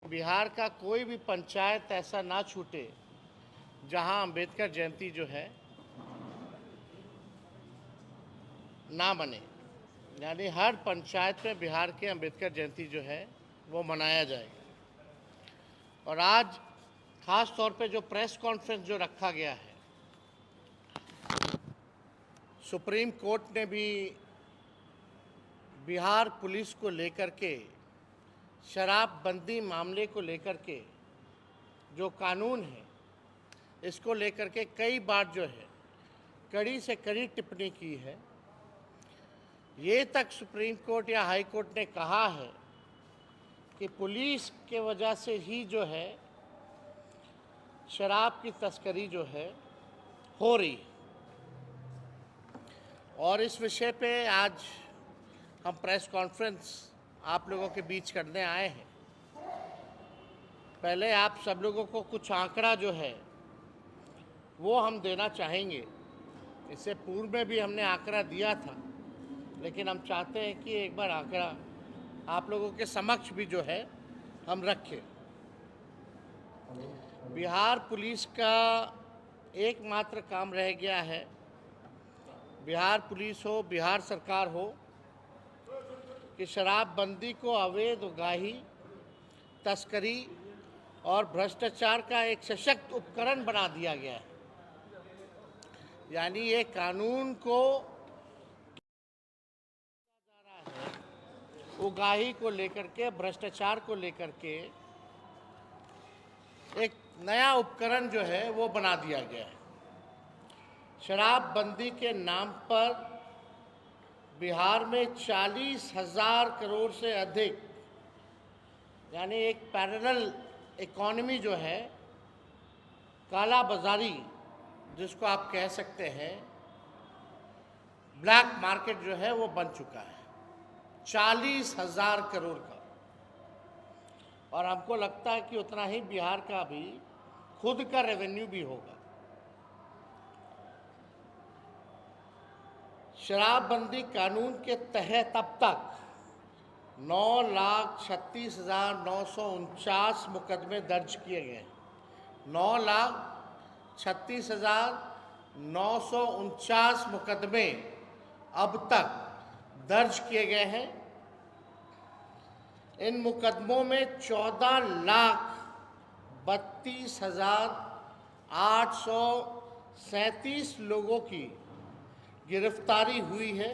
बिहार का कोई भी पंचायत ऐसा ना छूटे जहां अंबेडकर जयंती जो है ना बने। यानी हर पंचायत में बिहार के अंबेडकर जयंती जो है वो मनाया जाएगा। और आज खास तौर पे जो प्रेस कॉन्फ्रेंस जो रखा गया है, सुप्रीम कोर्ट ने भी बिहार पुलिस को लेकर के शराबबंदी मामले को लेकर के जो कानून है इसको लेकर के कई बार जो है कड़ी से कड़ी टिप्पणी की है। ये तक सुप्रीम कोर्ट या हाई कोर्ट ने कहा है कि पुलिस के वजह से ही जो है शराब की तस्करी जो है हो रही है। और इस विषय पे आज हम प्रेस कॉन्फ्रेंस आप लोगों के बीच करने आए हैं। पहले आप सब लोगों को कुछ आंकड़ा जो है वो हम देना चाहेंगे। इससे पूर्व में भी हमने आंकड़ा दिया था, लेकिन हम चाहते हैं कि एक बार आंकड़ा आप लोगों के समक्ष भी जो है हम रखें। बिहार पुलिस का एकमात्र काम रह गया है, बिहार पुलिस हो, बिहार सरकार हो, कि शराबबंदी को अवैध उगाही, तस्करी और भ्रष्टाचार का एक सशक्त उपकरण बना दिया गया है। यानी ये कानून को उगाही को लेकर के, भ्रष्टाचार को लेकर के एक नया उपकरण जो है वो बना दिया गया है। शराबबंदी के नाम पर बिहार में 40,000 करोड़ से अधिक, यानी एक पैरेलल इकोनॉमी जो है, काला बाजारी जिसको आप कह सकते हैं, ब्लैक मार्केट जो है वो बन चुका है 40,000 करोड़ का। और हमको लगता है कि उतना ही बिहार का भी खुद का रेवेन्यू भी होगा। शराबबंदी कानून के तहत अब तक 9,36,949 मुकदमे दर्ज किए गए हैं। 9,36,949 मुकदमे अब तक दर्ज किए गए हैं। इन मुकदमों में 14,32,837 लोगों की गिरफ्तारी हुई है।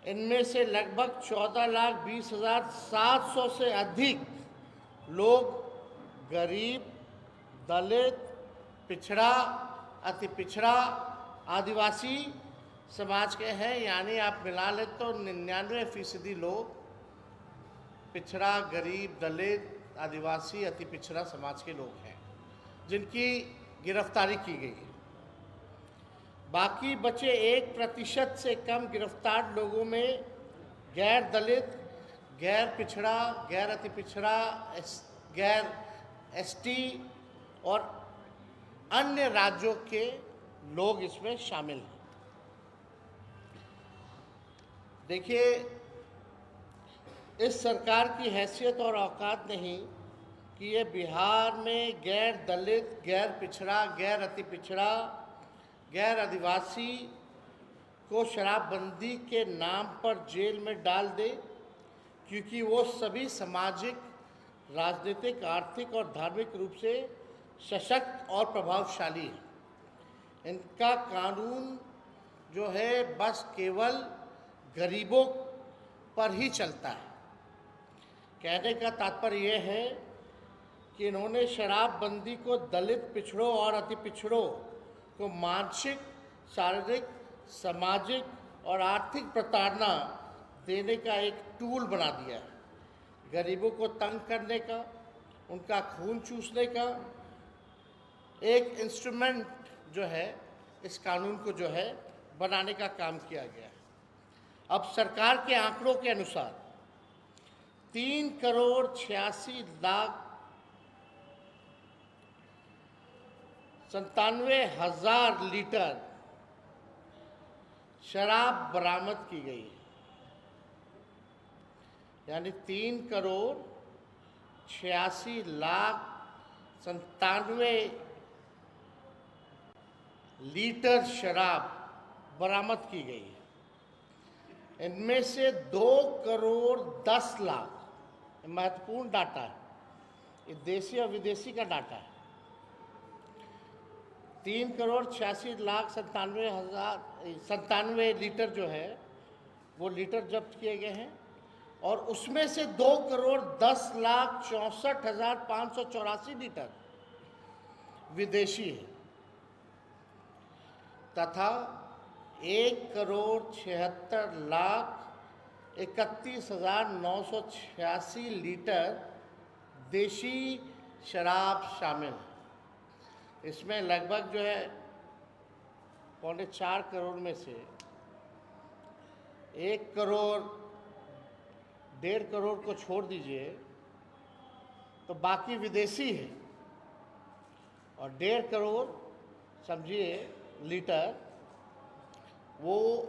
इनमें से लगभग 14,20,700 से अधिक लोग गरीब, दलित, पिछड़ा, अति पिछड़ा, आदिवासी समाज के हैं। यानी आप मिला लें तो 99% लोग पिछड़ा, गरीब, दलित, आदिवासी, अति पिछड़ा समाज के लोग हैं जिनकी गिरफ्तारी की गई है। बाकी बचे 1% से कम गिरफ्तार लोगों में गैर दलित, गैर पिछड़ा, गैर अति पिछड़ा, गैर एसटी और अन्य राज्यों के लोग इसमें शामिल हैं। देखिए, इस सरकार की हैसियत और औकात नहीं कि ये बिहार में गैर दलित, गैर पिछड़ा, गैर अति पिछड़ा, गैर आदिवासी को शराबबंदी के नाम पर जेल में डाल दे, क्योंकि वो सभी सामाजिक, राजनीतिक, आर्थिक और धार्मिक रूप से सशक्त और प्रभावशाली हैं। इनका कानून जो है बस केवल गरीबों पर ही चलता है। कहने का तात्पर्य यह है कि इन्होंने शराबबंदी को दलित, पिछड़ों और अति पिछड़ों को मानसिक, शारीरिक, सामाजिक और आर्थिक प्रताड़ना देने का एक टूल बना दिया है। गरीबों को तंग करने का, उनका खून चूसने का एक इंस्ट्रूमेंट जो है इस कानून को जो है बनाने का काम किया गया है। अब सरकार के आंकड़ों के अनुसार 3,86,97,000 लीटर शराब बरामद की गई है। यानी 3,86,97,000 86,97 लीटर शराब बरामद की गई है। इनमें से 2,10,00,000, महत्वपूर्ण डाटा है, ये देशी और विदेशी का डाटा है। 3,86,97,000 लीटर जो है वो लीटर जब्त किए गए हैं, और उसमें से 2,10,64,584 लीटर विदेशी है तथा 1,76,31,986 लीटर देशी शराब शामिल है। इसमें लगभग जो है 4.25 करोड़ में से 1 करोड़ 1.5 करोड़ को छोड़ दीजिए तो बाकी विदेशी है, और 1.5 करोड़ समझिए लीटर वो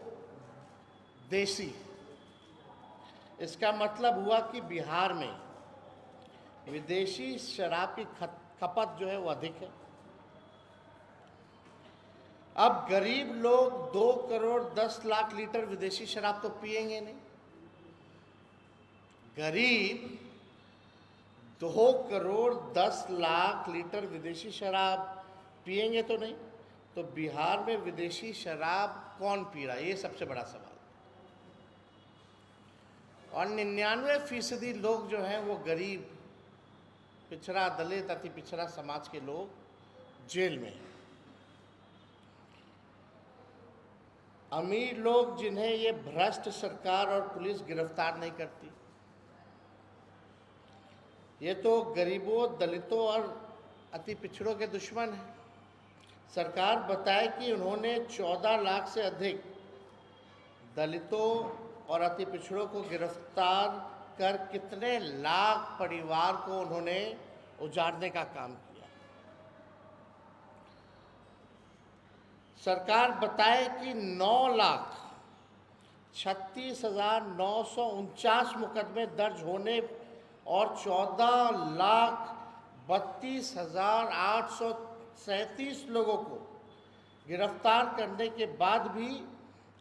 देसी। इसका मतलब हुआ कि बिहार में विदेशी शराब की खपत जो है वो अधिक है। अब गरीब लोग 2,10,00,000 लीटर विदेशी शराब तो पिएंगे नहीं। गरीब 2,10,00,000 लीटर विदेशी शराब पिएंगे तो नहीं, तो बिहार में विदेशी शराब कौन पी रहा है, ये सबसे बड़ा सवाल। और 99% लोग जो हैं वो गरीब, पिछड़ा, दलित, अति पिछड़ा समाज के लोग जेल में हैं। अमीर लोग जिन्हें ये भ्रष्ट सरकार और पुलिस गिरफ्तार नहीं करती, ये तो गरीबों, दलितों और अति पिछड़ों के दुश्मन हैं। सरकार बताए कि उन्होंने 14 लाख से अधिक दलितों और अति पिछड़ों को गिरफ्तार कर कितने लाख परिवार को उन्होंने उजाड़ने का काम किया। सरकार बताए कि 9,36,949 मुकदमे दर्ज होने और 14,32,837 लोगों को गिरफ्तार करने के बाद भी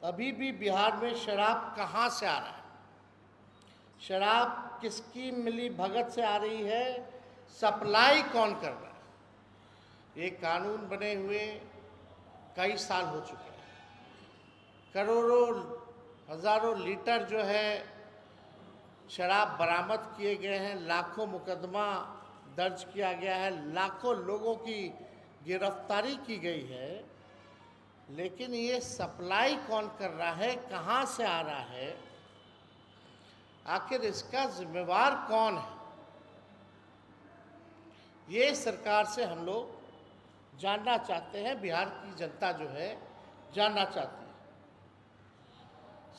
अभी भी बिहार में शराब कहाँ से आ रहा है, शराब किसकी मिली भगत से आ रही है, सप्लाई कौन कर रहा है। ये कानून बने हुए कई साल हो चुके हैं। करोड़ों, हजारों लीटर जो है शराब बरामद किए गए हैं, लाखों मुकदमा दर्ज किया गया है, लाखों लोगों की गिरफ्तारी की गई है, लेकिन ये सप्लाई कौन कर रहा है, कहाँ से आ रहा है, आखिर इसका जिम्मेवार कौन है, ये सरकार से हम लोग जानना चाहते हैं। बिहार की जनता जो है जानना चाहती है।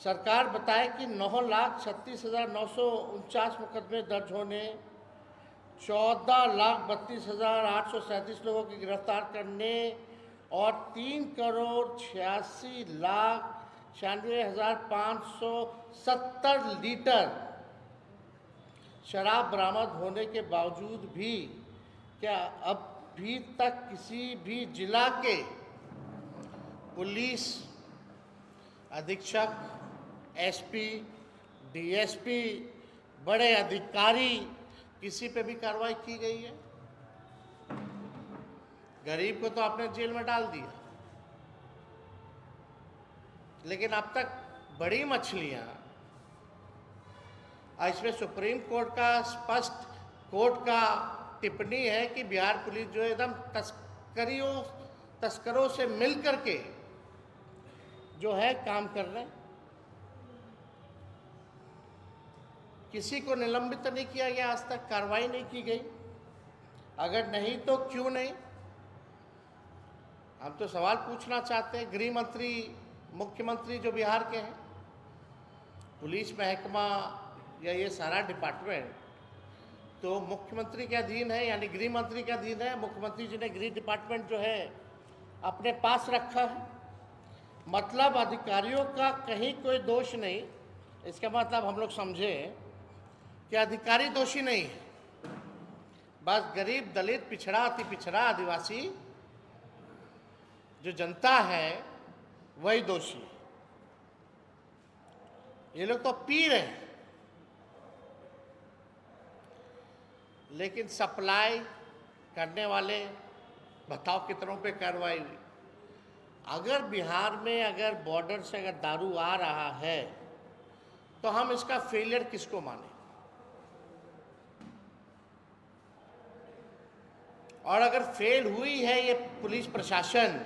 सरकार बताए कि 9,36,949 मुकदमे दर्ज होने, 14,32,837 लोगों की गिरफ्तार करने और 3,96,96,570 लीटर शराब बरामद होने के बावजूद भी क्या अभी तक किसी भी जिला के पुलिस अधीक्षक, एसपी, डीएसपी, बड़े अधिकारी, किसी पे भी कार्रवाई की गई है? गरीब को तो आपने जेल में डाल दिया, लेकिन अब तक बड़ी मछलियां, इसमें सुप्रीम कोर्ट का स्पष्ट टिप्पणी है कि बिहार पुलिस जो एकदम तस्करों से मिल करके जो है काम कर रहे हैं। किसी को निलंबित नहीं किया गया, आज तक कार्रवाई नहीं की गई। अगर नहीं तो क्यों नहीं? हम तो सवाल पूछना चाहते हैं। गृह मंत्री, मुख्यमंत्री जो बिहार के हैं, पुलिस महकमा या ये सारा डिपार्टमेंट तो मुख्यमंत्री के अधीन है, यानी गृह मंत्री के अधीन है। मुख्यमंत्री जी ने गृह डिपार्टमेंट जो है अपने पास रखा है, मतलब अधिकारियों का कहीं कोई दोष नहीं। इसका मतलब हम लोग समझे कि अधिकारी दोषी नहीं है, बस गरीब, दलित, पिछड़ा, अति पिछड़ा, आदिवासी जो जनता है वही दोषी है। ये लोग तो पी रहे हैं, लेकिन सप्लाई करने वाले बताओ कितनों पे कार्रवाई हुई। अगर बिहार में अगर बॉर्डर से अगर दारू आ रहा है तो हम इसका फेलियर किसको माने? और अगर फेल हुई है ये पुलिस प्रशासन,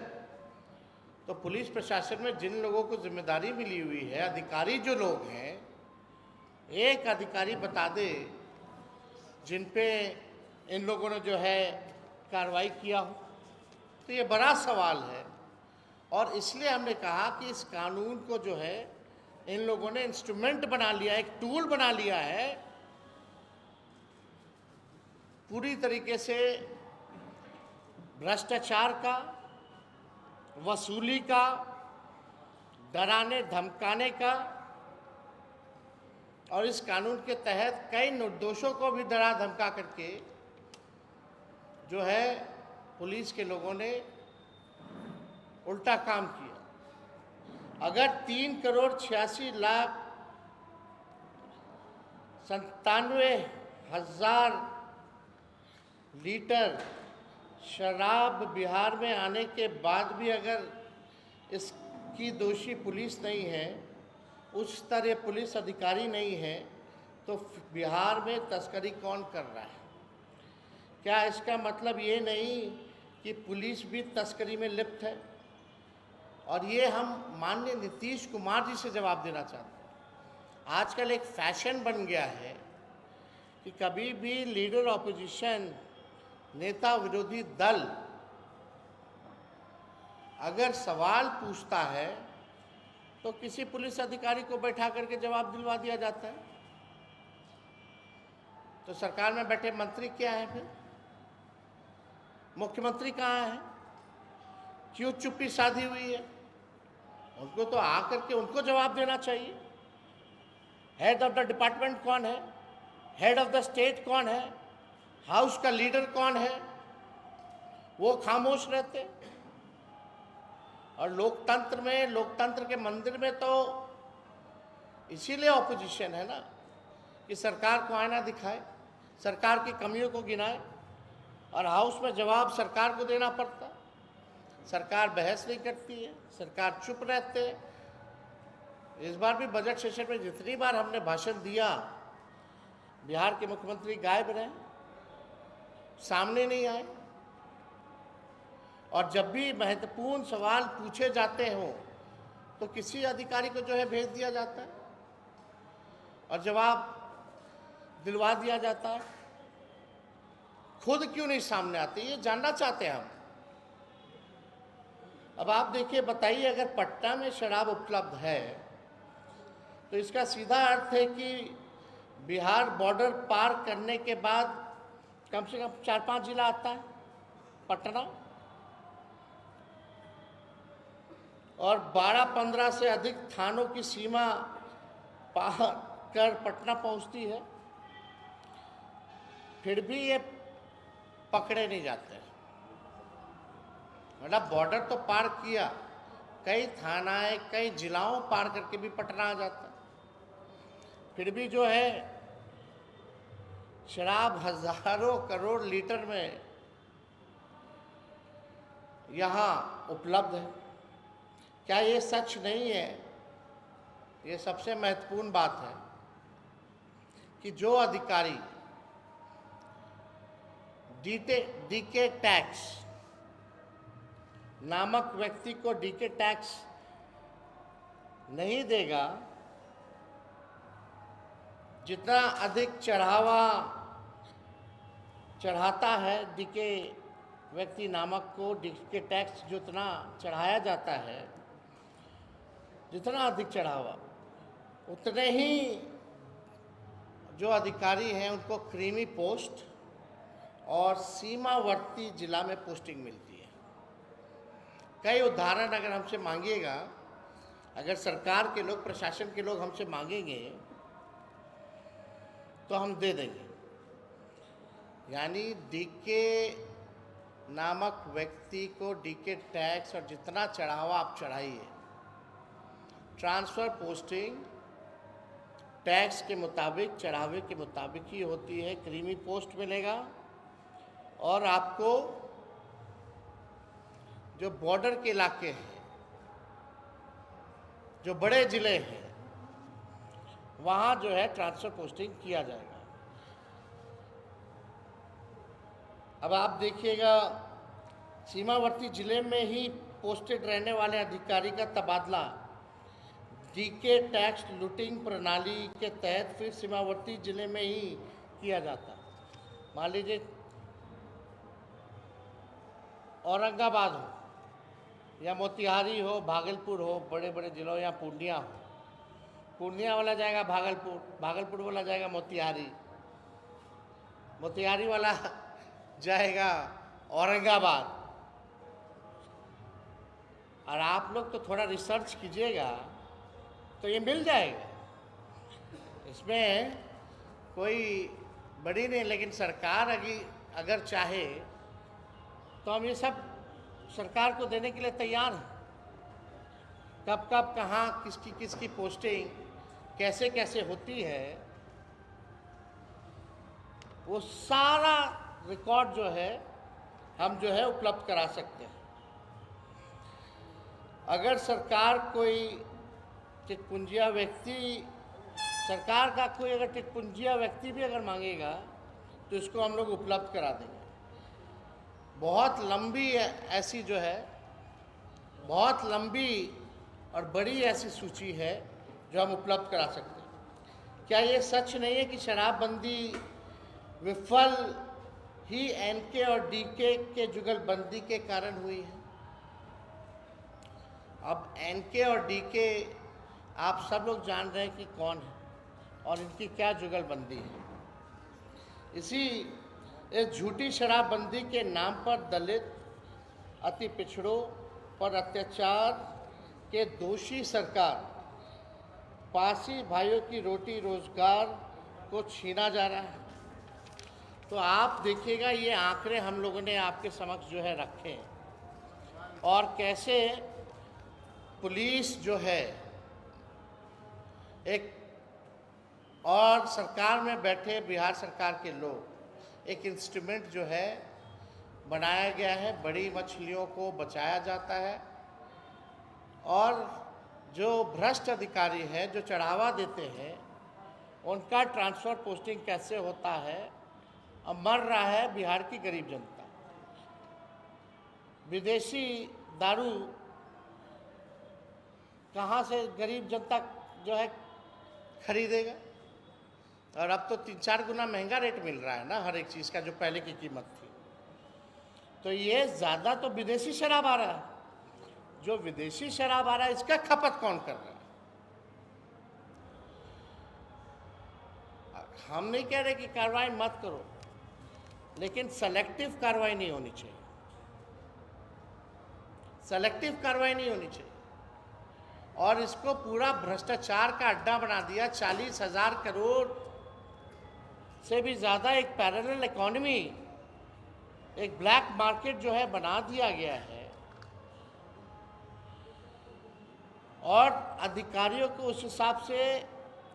तो पुलिस प्रशासन में जिन लोगों को जिम्मेदारी मिली हुई है, अधिकारी जो लोग हैं, एक अधिकारी बता दे जिन पे इन लोगों ने जो है कार्रवाई किया हो। तो ये बड़ा सवाल है, और इसलिए हमने कहा कि इस कानून को जो है इन लोगों ने इंस्ट्रूमेंट बना लिया, एक टूल बना लिया है पूरी तरीके से भ्रष्टाचार का, वसूली का, डराने धमकाने का, और इस कानून के तहत कई निर्दोषों को भी डरा धमका करके जो है पुलिस के लोगों ने उल्टा काम किया। अगर 3,96,97,000 लीटर शराब बिहार में आने के बाद भी अगर इसकी दोषी पुलिस नहीं है, उच्च स्तरीय पुलिस अधिकारी नहीं है, तो बिहार में तस्करी कौन कर रहा है? क्या इसका मतलब ये नहीं कि पुलिस भी तस्करी में लिप्त है? और ये हम माननीय नीतीश कुमार जी से जवाब देना चाहते हैं। आजकल एक फैशन बन गया है कि कभी भी लीडर ऑपोजिशन, नेता विरोधी दल अगर सवाल पूछता है तो किसी पुलिस अधिकारी को बैठा करके जवाब दिलवा दिया जाता है। तो सरकार में बैठे मंत्री क्या है फिर? मुख्यमंत्री कहाँ है? क्यों चुप्पी साधी हुई है? उनको तो आकर के उनको जवाब देना चाहिए। हेड ऑफ द डिपार्टमेंट कौन है? हेड ऑफ द स्टेट कौन है? हाउस का लीडर कौन है? वो खामोश रहते। और लोकतंत्र में, लोकतंत्र के मंदिर में तो इसीलिए ऑपोजिशन है ना, कि सरकार को आईना दिखाए, सरकार की कमियों को गिनाए, और हाउस में जवाब सरकार को देना पड़ता। सरकार बहस नहीं करती है, सरकार चुप रहते हैं। इस बार भी बजट सेशन में जितनी बार हमने भाषण दिया, बिहार के मुख्यमंत्री गायब रहे, सामने नहीं आए। और जब भी महत्वपूर्ण सवाल पूछे जाते हों तो किसी अधिकारी को जो है भेज दिया जाता है और जवाब दिलवा दिया जाता है। खुद क्यों नहीं सामने आते, ये जानना चाहते हैं हम। अब आप देखिए, बताइए, अगर पटना में शराब उपलब्ध है तो इसका सीधा अर्थ है कि बिहार बॉर्डर पार करने के बाद कम से कम 4-5 जिला आता है पटना, और 12-15 से अधिक थानों की सीमा पार कर पटना पहुंचती है, फिर भी ये पकड़े नहीं जाते। मतलब बॉर्डर तो पार किया, कई थानाएं, कई जिलाओं पार करके भी पटना आ जाता है, फिर भी जो है शराब हजारों करोड़ लीटर में यहाँ उपलब्ध है। क्या ये सच नहीं है? ये सबसे महत्वपूर्ण बात है कि जो अधिकारी डीके टैक्स नामक व्यक्ति को डीके टैक्स नहीं देगा, जितना अधिक चढ़ाता है डीके व्यक्ति नामक को, डीके टैक्स जितना चढ़ाया जाता है, जितना अधिक चढ़ावा, उतने ही जो अधिकारी हैं उनको क्रीमी पोस्ट और सीमावर्ती जिला में पोस्टिंग मिलती है। कई उदाहरण अगर हमसे मांगिएगा, अगर सरकार के लोग, प्रशासन के लोग हमसे मांगेंगे तो हम दे देंगे। यानी डीके नामक व्यक्ति को डीके टैक्स और जितना चढ़ावा आप चढ़ाइए, ट्रांसफ़र पोस्टिंग टैक्स के मुताबिक, चढ़ावे के मुताबिक ही होती है। क्रीमी पोस्ट मिलेगा और आपको जो बॉर्डर के इलाके हैं, जो बड़े ज़िले हैं, वहाँ जो है ट्रांसफ़र पोस्टिंग किया जाएगा। अब आप देखिएगा, सीमावर्ती ज़िले में ही पोस्टेड रहने वाले अधिकारी का तबादला डीके टैक्स लूटिंग प्रणाली के तहत फिर सीमावर्ती ज़िले में ही किया जाता। मान लीजिए औरंगाबाद हो या मोतिहारी हो, भागलपुर हो, बड़े बड़े ज़िलों, या पूर्णिया हो, पूर्णिया वाला जाएगा भागलपुर, भागलपुर वाला जाएगा मोतिहारी, मोतिहारी वाला जाएगा औरंगाबाद। और आप लोग तो थोड़ा रिसर्च कीजिएगा तो ये मिल जाएगा, इसमें कोई बड़ी नहीं। लेकिन सरकार अगर चाहे तो हम ये सब सरकार को देने के लिए तैयार हैं। कब कब कहाँ किसकी किसकी पोस्टिंग कैसे कैसे होती है, वो सारा रिकॉर्ड जो है हम जो है उपलब्ध करा सकते हैं। अगर सरकार कोई टिटपुंजिया व्यक्ति, सरकार का कोई अगर टिटपुंजिया व्यक्ति भी अगर मांगेगा तो इसको हम लोग उपलब्ध करा देंगे। बहुत लंबी ऐसी जो है, बहुत लंबी और बड़ी ऐसी सूची है जो हम उपलब्ध करा सकते हैं। क्या ये सच नहीं है कि शराबबंदी विफल ही एनके और डीके के जुगलबंदी के कारण हुई है? अब एनके और डीके आप सब लोग जान रहे हैं कि कौन है और इनकी क्या जुगलबंदी है। इस झूठी शराबबंदी के नाम पर दलित, अति पिछड़ों पर अत्याचार के दोषी सरकार, पासी भाइयों की रोटी रोजगार को छीना जा रहा है। तो आप देखिएगा, ये आंकड़े हम लोगों ने आपके समक्ष जो है रखे हैं, और कैसे पुलिस जो है एक, और सरकार में बैठे बिहार सरकार के लोग एक इंस्ट्रूमेंट जो है बनाया गया है, बड़ी मछलियों को बचाया जाता है, और जो भ्रष्ट अधिकारी हैं जो चढ़ावा देते हैं उनका ट्रांसफ़र पोस्टिंग कैसे होता है। अब मर रहा है बिहार की गरीब जनता। विदेशी दारू कहाँ से गरीब जनता जो है खरीदेगा? और अब तो 3-4 गुना महंगा रेट मिल रहा है ना हर एक चीज़ का, जो पहले की कीमत थी। तो ये ज़्यादा तो विदेशी शराब आ रहा है। जो विदेशी शराब आ रहा है इसका खपत कौन कर रहा है? हम नहीं कह रहे कि कार्रवाई मत करो, लेकिन सेलेक्टिव कार्रवाई नहीं होनी चाहिए। सेलेक्टिव कार्रवाई नहीं होनी चाहिए। और इसको पूरा भ्रष्टाचार का अड्डा बना दिया। 40,000 करोड़ से भी ज़्यादा एक पैरेलल इकोनॉमी, एक ब्लैक मार्केट जो है बना दिया गया है, और अधिकारियों को उस हिसाब से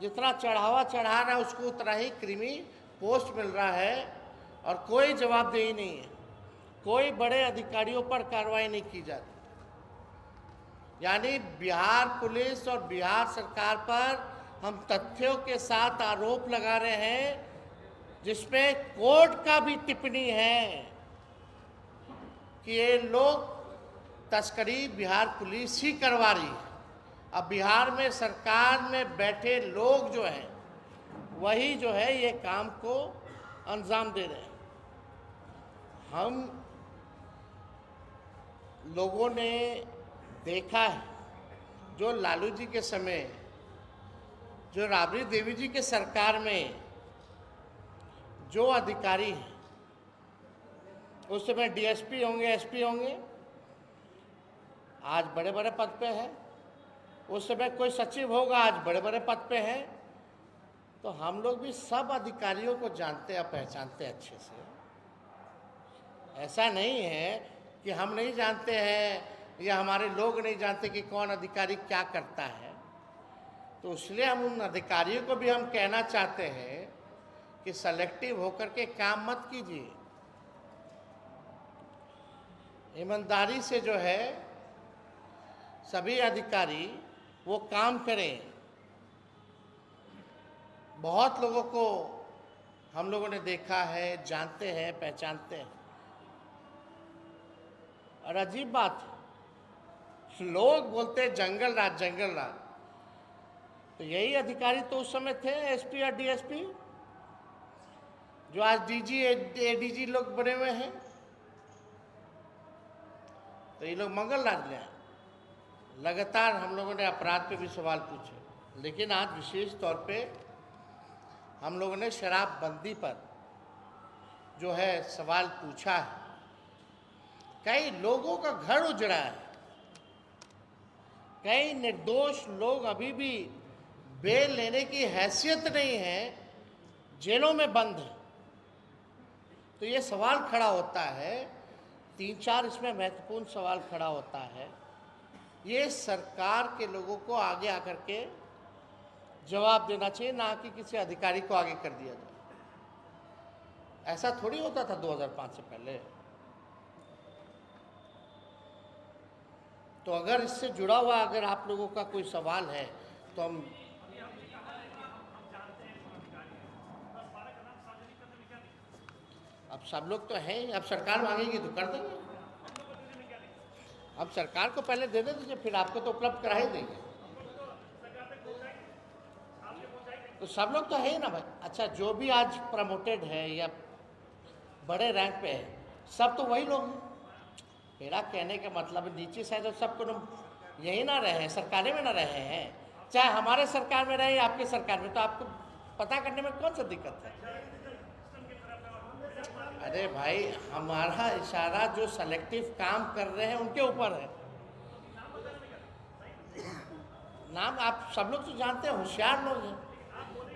जितना चढ़ावा चढ़ा रहा है उसको उतना ही क्रीमी पोस्ट मिल रहा है, और कोई जवाबदेही नहीं है। कोई बड़े अधिकारियों पर कार्रवाई नहीं की जाती। यानी बिहार पुलिस और बिहार सरकार पर हम तथ्यों के साथ आरोप लगा रहे हैं, जिसमें कोर्ट का भी टिप्पणी है कि ये लोग तस्करी बिहार पुलिस ही करवा रही है। अब बिहार में सरकार में बैठे लोग जो हैं वही जो है ये काम को अंजाम दे रहे हैं। हम लोगों ने देखा है, जो लालू जी के समय, जो राबड़ी देवी जी के सरकार में जो अधिकारी हैं, उस समय डीएसपी होंगे, एसपी होंगे, आज बड़े बड़े पद पे है। उस समय कोई सचिव होगा, आज बड़े बड़े पद पे है। तो हम लोग भी सब अधिकारियों को जानते हैं, पहचानते हैं अच्छे से। ऐसा नहीं है कि हम नहीं जानते हैं या हमारे लोग नहीं जानते कि कौन अधिकारी क्या करता है। तो इसलिए हम उन अधिकारियों को भी हम कहना चाहते हैं कि सेलेक्टिव होकर के काम मत कीजिए, ईमानदारी से जो है सभी अधिकारी वो काम करें। बहुत लोगों को हम लोगों ने देखा है, जानते हैं, पहचानते हैं। और अजीब बात है, लोग बोलते हैं जंगल राज जंगल राज, तो यही अधिकारी तो उस समय थे एसपी और डीएसपी, जो आज डीजी एडीजी लोग बने हुए हैं। तो ये लोग मंगल राज ले आए। लगातार हम लोगों ने अपराध पे भी सवाल पूछे, लेकिन आज विशेष तौर पे हम लोगों ने शराबबंदी पर जो है सवाल पूछा है। कई लोगों का घर उजड़ा है, कई निर्दोष लोग अभी भी बेल लेने की हैसियत नहीं है, जेलों में बंद है। तो ये सवाल खड़ा होता है, 3-4 इसमें महत्वपूर्ण सवाल खड़ा होता है। ये सरकार के लोगों को आगे आकर के जवाब देना चाहिए, ना कि किसी अधिकारी को आगे कर दिया जाए। ऐसा थोड़ी होता था 2005 से पहले। तो अगर इससे जुड़ा हुआ अगर आप लोगों का कोई सवाल है तो हम अब सब लोग तो हैं, अब सरकार मांगेगी तो कर देंगे। अब सरकार को पहले दे दीजिए, फिर आपको तो उपलब्ध करा ही देंगे। तो सब लोग तो है ही ना भाई। अच्छा, जो भी आज प्रमोटेड है या बड़े रैंक पे है, सब तो वही लोग हैं। मेरा कहने का मतलब नीचे से तो सबको यही ना रहे, सरकारें में ना रहे हैं, चाहे हमारे सरकार में रहे या आपकी सरकार में, तो आपको पता करने में कौन सा दिक्कत है? अरे भाई, हमारा इशारा जो सेलेक्टिव काम कर रहे हैं उनके ऊपर है। नाम आप सब लोग तो जानते हैं, होशियार लोग हैं।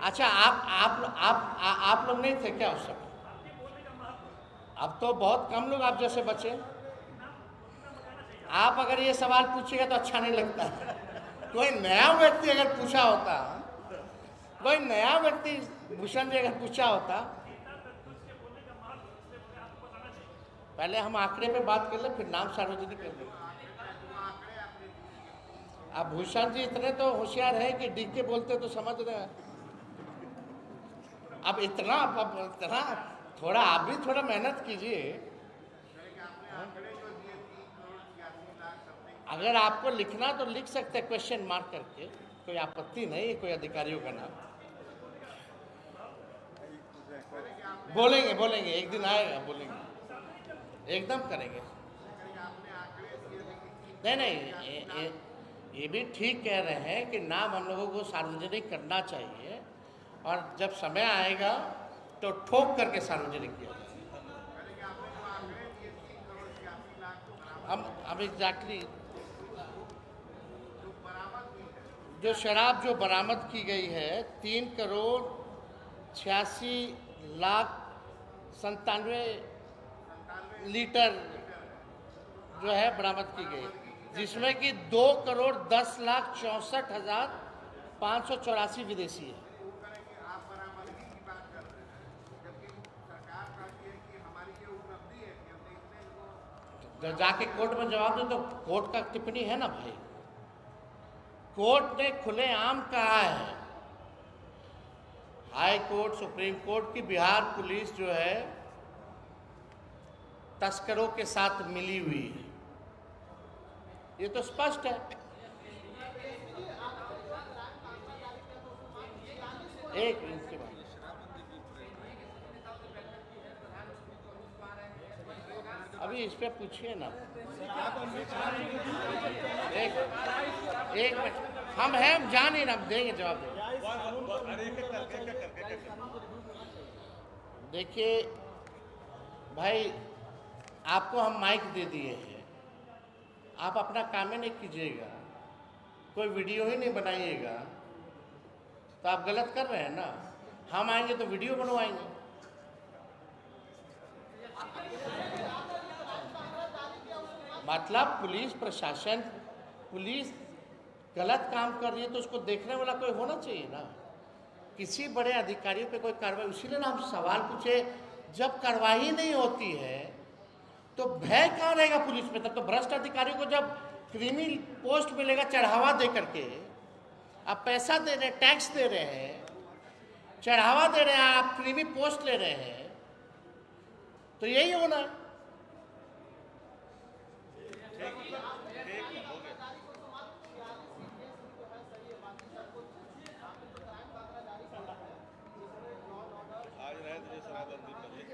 अच्छा, आप लोग नहीं थे क्या उस समय? अब तो बहुत कम लोग आप जैसे बचे। आप अगर ये सवाल पूछिएगा तो अच्छा नहीं लगता। कोई नया व्यक्ति अगर पूछा होता, कोई नया व्यक्ति भूषण जी अगर पूछा होता, पहले हम आंकड़े पे बात कर ले, फिर नाम सार्वजनिक कर ले। अब भूषण जी इतने तो होशियार है कि डी के बोलते तो समझ रहे हैं। अब इतना थोड़ा आप भी थोड़ा मेहनत कीजिए। अगर आपको लिखना तो लिख सकते हैं क्वेश्चन मार्क करके, कोई आपत्ति नहीं, कोई अधिकारियों का नाम। बोलेंगे एक दिन आएगा, बोलेंगे, एकदम करेंगे। नहीं, ये भी ठीक कह रहे हैं कि नाम हम लोगों को सार्वजनिक करना चाहिए, और जब समय आएगा तो ठोक करके सार्वजनिक किया जाए। हम एग्जैक्टली जो शराब जो बरामद की गई है 3,86,97,000 लीटर जो है बरामद की गई, जिसमें कि 2,10,64,584 विदेशी है। जब जाके कोर्ट में जवाब दो तो कोर्ट का टिप्पणी है ना भाई। कोर्ट ने खुलेआम कहा है, हाई कोर्ट, सुप्रीम कोर्ट की बिहार पुलिस जो है तस्करों के साथ मिली हुई है, ये तो स्पष्ट है। एक मिनट के बाद अभी इस पे पूछिए ना। एक मिनट, हम हैं, हम जान ही ना, देंगे जवाब देंगे। देखिए भाई, आपको हम माइक दे दिए हैं, आप अपना काम ही नहीं कीजिएगा, कोई वीडियो ही नहीं बनाइएगा, तो आप गलत कर रहे हैं ना। हम आएंगे तो वीडियो बनवाएंगे। मतलब पुलिस प्रशासन, पुलिस गलत काम कर रही है तो उसको देखने वाला कोई होना चाहिए ना। किसी बड़े अधिकारियों पे कोई कार्रवाई, इसीलिए ना हम सवाल पूछे, जब कार्रवाई नहीं होती है तो भय कहाँ रहेगा पुलिस में? तब तो भ्रष्ट अधिकारियों को जब क्रिमिनल पोस्ट मिलेगा चढ़ावा दे करके, आप पैसा दे रहे हैं, टैक्स दे रहे हैं, चढ़ावा दे रहे हैं, आप क्रिमिनल पोस्ट ले रहे हैं, तो यही होना है।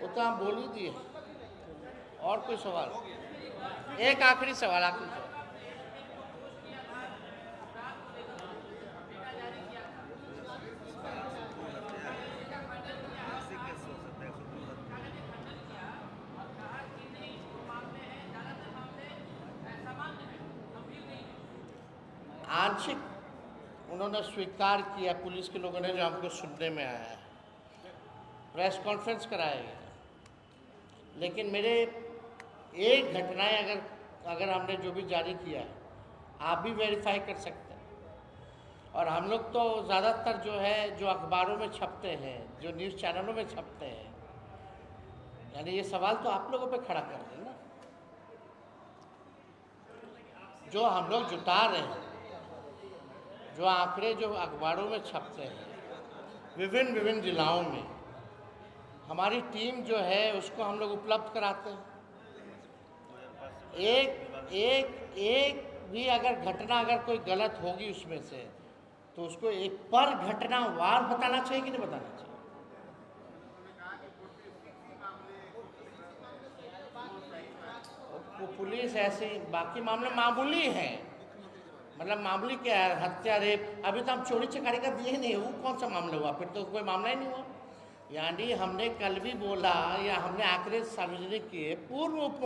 वो तो हम बोल ही दिए। और कोई सवाल? एक आखिरी सवाल, आखिरी सवाल। आंशिक उन्होंने स्वीकार किया, पुलिस के लोगों ने, जो हमको सुनने में आया है, प्रेस कॉन्फ्रेंस कराया गया। लेकिन मेरे एक घटनाएं अगर हमने जो भी जारी किया है, आप भी वेरीफाई कर सकते हैं। और हम लोग तो ज़्यादातर जो है, जो अखबारों में छपते हैं, जो न्यूज़ चैनलों में छपते हैं, यानी ये सवाल तो आप लोगों पे खड़ा कर रहे हैं ना। जो हम लोग जुटा रहे हैं, जो आंकड़े जो अखबारों में छपते हैं विभिन्न जिलाओं में, हमारी टीम जो है उसको हम लोग उपलब्ध कराते हैं। एक भी अगर घटना अगर कोई गलत होगी उसमें से, तो उसको एक पर घटना वार बताना चाहिए कि नहीं बताना चाहिए? वो पुलिस ऐसे, बाकी मामले मामूली हैं, मतलब मामूली क्या है, हत्या, रेप, अभी तो हम चोरी चकारी का दिए ही नहीं, वो कौन सा मामला हुआ? फिर तो कोई मामला ही नहीं हुआ। यानी हमने कल भी बोला, या हमने आंकड़े सार्वजनिक किए, पूर्व उप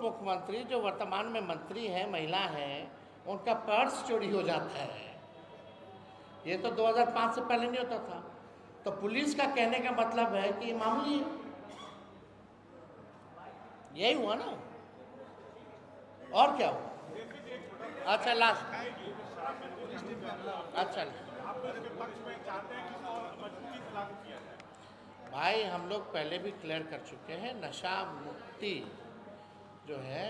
मुख्यमंत्री जो वर्तमान में मंत्री हैं, महिला हैं, उनका पर्स चोरी हो जाता है। ये तो 2005 से पहले नहीं होता था। तो पुलिस का कहने का मतलब है कि मामूली है, यही हुआ ना, और क्या हुआ? अच्छा लास्ट, अच्छा भाई, हम लोग पहले भी क्लियर कर चुके हैं, नशा मुक्ति जो है,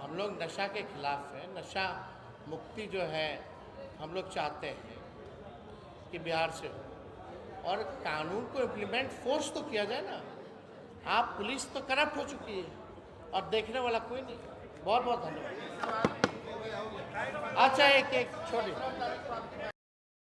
हम लोग नशा के खिलाफ है। नशा मुक्ति जो है हम लोग चाहते हैं कि बिहार से हो, और कानून को इम्प्लीमेंट फोर्स तो किया जाए ना। आप पुलिस तो करप्ट हो चुकी है और देखने वाला कोई नहीं। बहुत बहुत धन्यवाद। अच्छा, एक छोटी